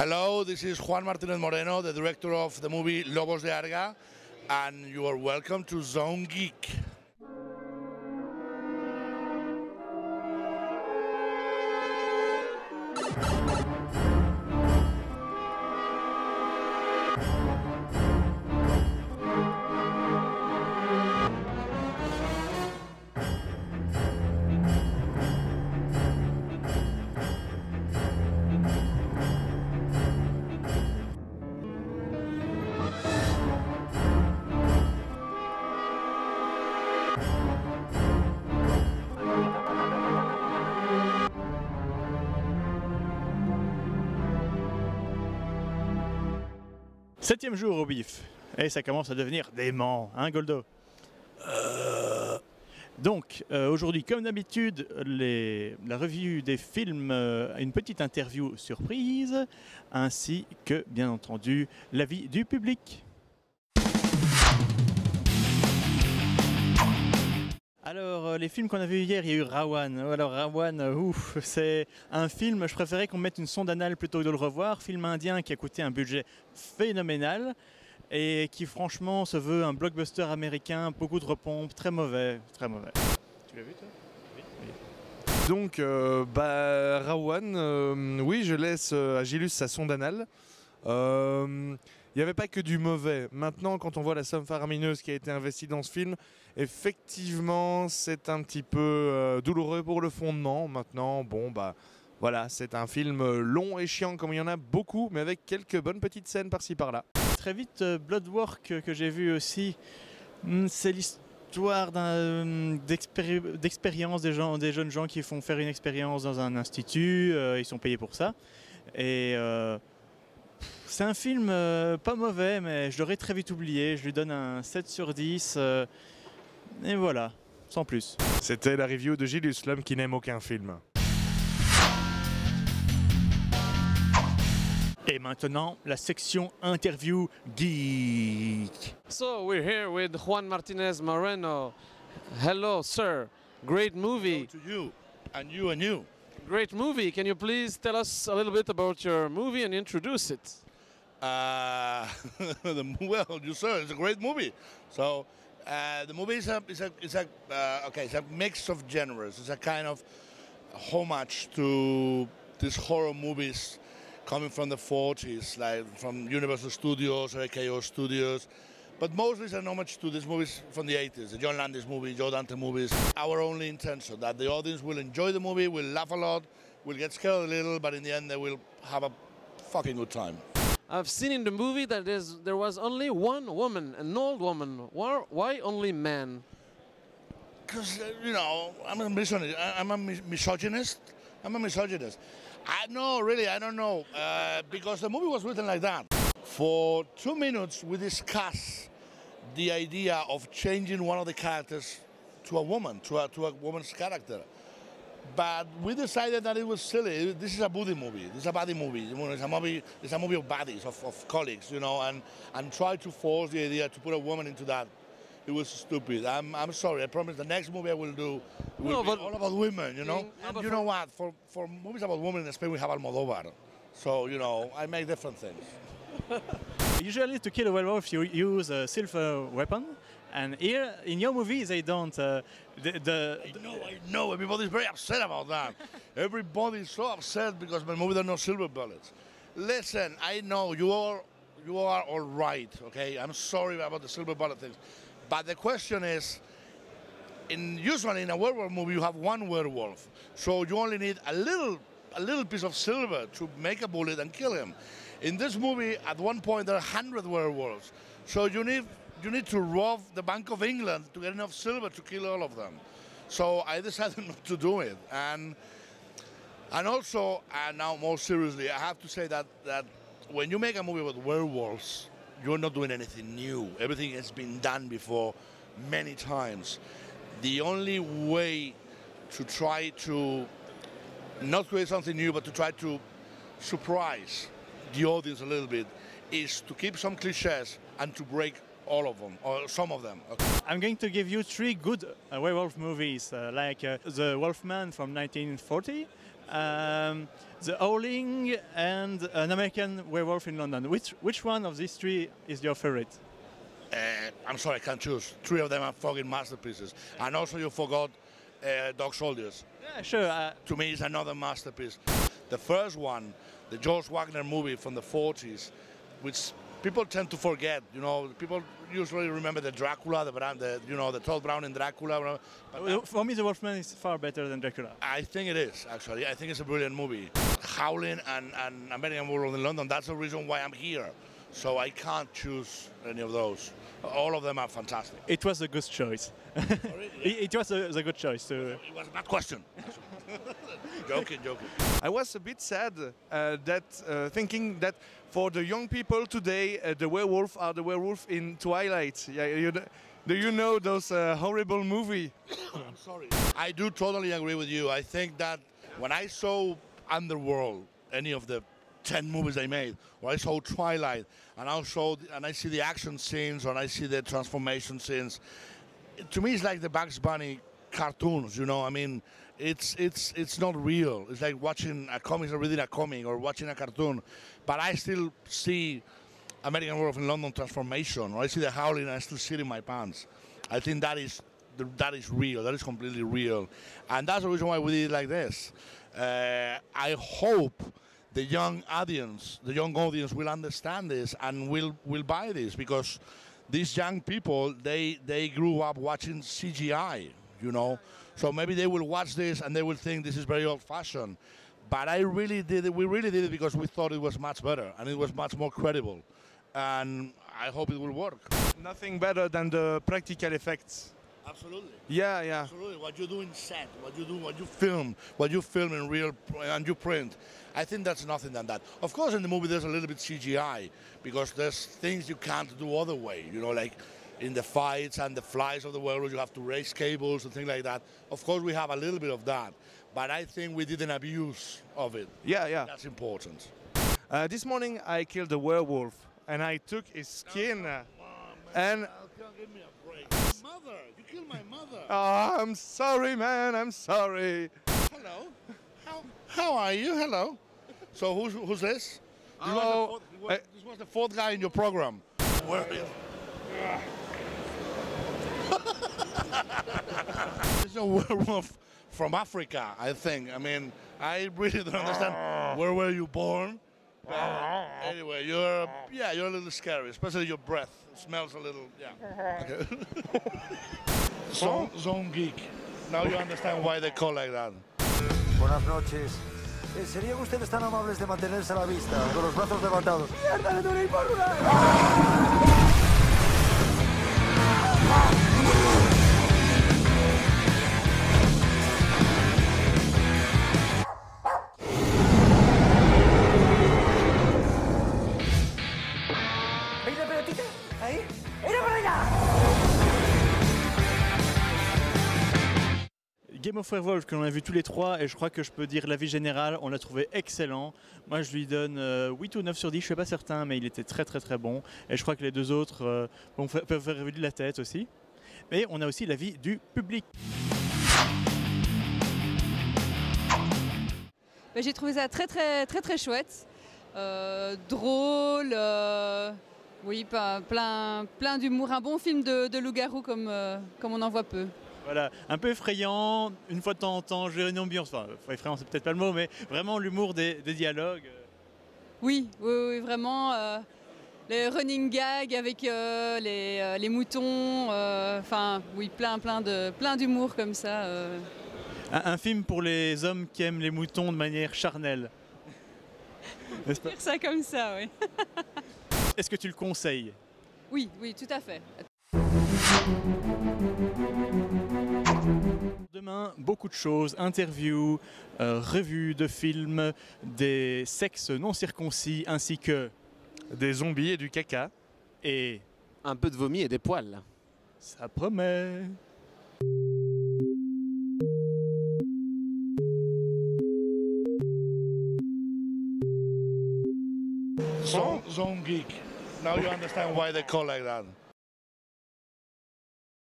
Hello, this is Juan Martinez Moreno, the director of the movie Lobos de Arga, and you are welcome to Zone Geek. Septième jour au bif, et ça commence à devenir dément, hein Goldo? Donc aujourd'hui, comme d'habitude, la revue des films, une petite interview surprise, ainsi que, bien entendu, l'avis du public. Alors, les films qu'on a vus hier, il y a eu Rawan. Alors Rawan, ouf, c'est un film, je préférais qu'on mette une sonde anale plutôt que de le revoir. Film indien qui a coûté un budget phénoménal et qui franchement se veut un blockbuster américain, beaucoup de repompes, très mauvais, très mauvais. Tu l'as vu toi? Oui. Donc, Rawan, oui, je laisse à Gilus sa sonde anale. Il n'y avait pas que du mauvais. Maintenant, quand on voit la somme faramineuse qui a été investie dans ce film, effectivement, c'est un petit peu douloureux pour le fondement. Maintenant, bon, bah voilà, c'est un film long et chiant comme il y en a beaucoup, mais avec quelques bonnes petites scènes par-ci par-là. Très vite, Bloodwork que j'ai vu aussi, c'est l'histoire d'expérience des jeunes gens qui font faire une expérience dans un institut, ils sont payés pour ça. Et c'est un film pas mauvais, mais je l'aurais très vite oublié. Je lui donne un 7 sur 10. Et voilà, sans plus. C'était la review de Gilus, l'homme qui n'aime aucun film. Et maintenant, la section interview geek. So we're here with Juan Martinez Moreno. Hello, sir. Great movie. To you, and you, and you. Great movie. Can you please tell us a little bit about your movie and introduce it? Well, you saw it's a great movie. So the movie is a mix of genres. It's a kind of homage to these horror movies coming from the 40s, like from Universal Studios or AKO Studios. But mostly it's an homage to these movies from the 80s, the John Landis movies, Joe Dante movies. Our only intention that the audience will enjoy the movie, will laugh a lot, will get scared a little, but in the end they will have a fucking good time. I've seen in the movie that there was only one woman, an old woman. Why only men? Because, you know, I'm a misogynist. I don't know. Because the movie was written like that. For 2 minutes, we discuss the idea of changing one of the characters to a woman, to a woman's character. But we decided that it was silly. This is a buddy movie. This is a buddy movie. It's a movie of buddies, of colleagues, you know, and try to force the idea to put a woman into that. It was stupid. I'm sorry. I promise the next movie I will do will be all about women, you know. And you know what? For movies about women in Spain, we have Almodóvar. So, you know, I make different things. Usually to kill a werewolf you use a silver weapon, and here in your movies they don't. I know. Everybody's very upset about that. Everybody's so upset because my movie there are no silver bullets. Listen, I know you are all right. Okay, I'm sorry about the silver bullet things, but the question is, usually in a werewolf movie you have one werewolf, so you only need a little piece of silver to make a bullet and kill him. In this movie, at one point, there are 100 werewolves. So you need to rob the Bank of England to get enough silver to kill all of them. So I decided not to do it. And also, now more seriously, I have to say that when you make a movie with werewolves, you're not doing anything new. Everything has been done before many times. The only way to try to not create something new, but to try to surprise the audience a little bit, is to keep some cliches and to break all of them, or some of them. Okay. I'm going to give you 3 good werewolf movies, like The Wolfman from 1940, The Howling and An American Werewolf in London. Which one of these three is your favorite? I'm sorry, I can't choose. Three of them are fucking masterpieces. And also you forgot Dog Soldiers. Yeah, sure. To me, it's another masterpiece. The first one, the George Wagner movie from the 40s, which people tend to forget. You know, people usually remember the Dracula, the Todd Browning Dracula. But For me, The Wolfman is far better than Dracula. I think it is, actually. I think it's a brilliant movie. Howling and American Werewolf in London, that's the reason why I'm here. So I can't choose any of those. All of them are fantastic. It was a good choice. It was a good choice. So. It was a bad question. Joking. I was a bit sad thinking that for the young people today, the werewolf are the werewolf in Twilight. Yeah, do you know those horrible movie? I'm sorry. I do totally agree with you. I think that when I saw Underworld, any of the 10 movies they made, or I saw Twilight, and I see the action scenes, or I see the transformation scenes, to me it's like the Bugs Bunny cartoons, you know. I mean, it's not real. It's like watching a comic or reading a comic or watching a cartoon. But I still see American Werewolf in London transformation, or I see the Howling and I still see it in my pants. I think that is real. That is completely real. And that's the reason why we did it like this. I hope the young audience will understand this and will buy this, because these young people, they grew up watching CGI, you know. So maybe they will watch this and they will think this is very old-fashioned. But we really did it because we thought it was much better and it was much more credible. And I hope it will work. Nothing better than the practical effects. Absolutely. Yeah. Absolutely. What you do in set, what you film in real, and you print. I think that's nothing than that. Of course, in the movie there's a little bit CGI because there's things you can't do other way. You know, like in the fights and the flies of the werewolves, you have to raise cables and things like that. Of course, we have a little bit of that, but I think we didn't abuse of it. Yeah. That's important. This morning I killed a werewolf and I took his skin. And Give me a break. Mother, you killed my mother. oh, I'm sorry, man. I'm sorry. Hello. How are you? Hello. So who's this? Hello. This was the fourth guy in your program. Where are you? It's a werewolf from Africa, I think. I mean, I really don't understand. Where were you born? Anyway, you're a little scary, especially your breath. It smells a little, yeah. Okay. Zone Geek. Now you understand why they call like that. Buenas noches. ¿Serían ustedes tan amables de mantenerse a la vista, con los brazos levantados? ¡Mierda, le doy por una! ¿Veis la pelotita? ¿Ahí? ¡Mira para allá! Game of Werewolf que l'on a vu tous les trois, et je crois que je peux dire l'avis général, on l'a trouvé excellent. Moi je lui donne 8 ou 9 sur 10, je ne suis pas certain, mais il était très bon. Et je crois que les deux autres peuvent faire révéler la tête aussi. Mais on a aussi l'avis du public. J'ai trouvé ça très chouette, drôle, oui, plein d'humour, un bon film de loup-garou comme on en voit peu. Voilà, un peu effrayant, une fois de temps en temps, j'ai une ambiance, enfin effrayant c'est peut-être pas le mot, mais vraiment l'humour des dialogues. Oui, vraiment, les running gags avec les moutons, enfin oui, plein d'humour comme ça. Un film pour les hommes qui aiment les moutons de manière charnelle. N'est-ce pas ? Dire ça comme ça, oui. Est-ce que tu le conseilles ? Oui, tout à fait. Demain, beaucoup de choses, interviews, revues de films, des sexes non circoncis ainsi que des zombies et du caca. Et un peu de vomi et des poils. Ça promet. Zone Geek. Now you understand why they call like that.